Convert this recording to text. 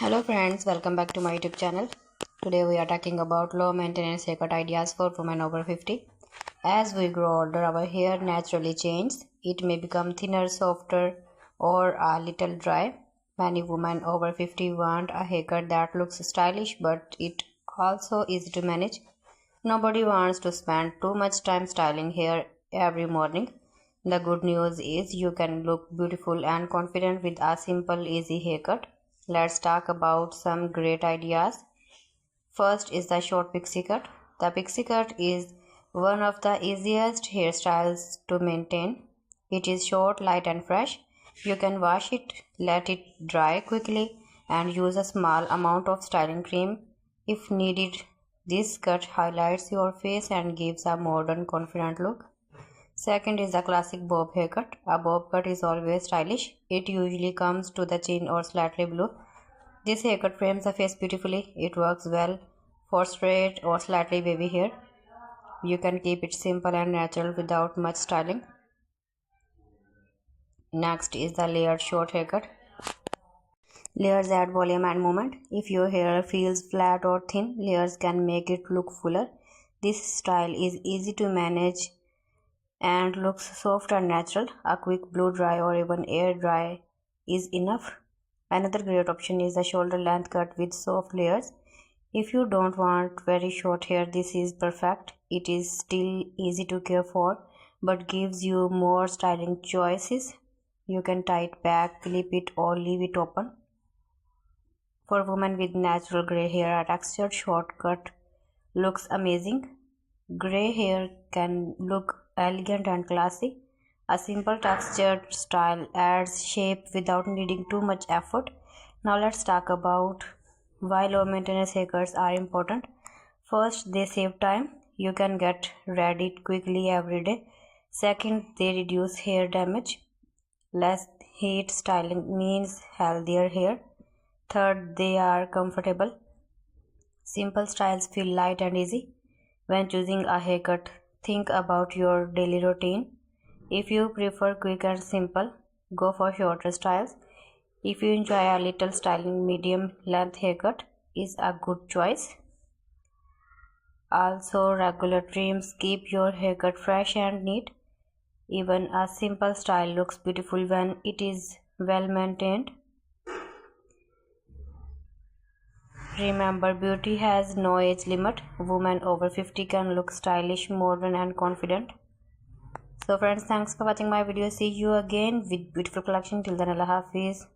Hello friends, welcome back to my YouTube channel. Today we are talking about low maintenance haircut ideas for women over 50. As we grow older, our hair naturally changes. It may become thinner, softer, or a little dry. Many women over 50 want a haircut that looks stylish but it also easy to manage. Nobody wants to spend too much time styling hair every morning. The good news is you can look beautiful and confident with a simple, easy haircut. Let's talk about some great ideas. First is the short pixie cut. The pixie cut is one of the easiest hairstyles to maintain. It is short, light and fresh. You can wash it, let it dry quickly and use a small amount of styling cream if needed. This cut highlights your face and gives a modern, confident look. Second is the classic bob haircut. A bob cut is always stylish. It usually comes to the chin or slightly below. This haircut frames the face beautifully. It works well for straight or slightly wavy hair. You can keep it simple and natural without much styling. Next is the layered short haircut. Layers add volume and movement. If your hair feels flat or thin, layers can make it look fuller. This style is easy to manage and looks soft and natural. A quick blow dry or even air dry is enough. Another great option is the shoulder length cut with soft layers. If you don't want very short hair, this is perfect. It is still easy to care for but gives you more styling choices. You can tie it back, clip it or leave it open. For women with natural gray hair, a textured short cut looks amazing. Gray hair can look elegant and classy. A simple textured style adds shape without needing too much effort. Now let's talk about why low maintenance haircuts are important. First, they save time. You can get ready quickly every day. Second, they reduce hair damage. Less heat styling means healthier hair. Third, they are comfortable. Simple styles feel light and easy. When choosing a haircut, think about your daily routine. If you prefer quick and simple, go for shorter styles. If you enjoy a little styling, medium length haircut is a good choice. Also, regular trims keep your haircut fresh and neat. Even a simple style looks beautiful when it is well maintained. Remember, beauty has no age limit. Women over 50 can look stylish, modern and confident. So friends, thanks for watching my video. See you again with beautiful collection. Till then, Allah Hafiz.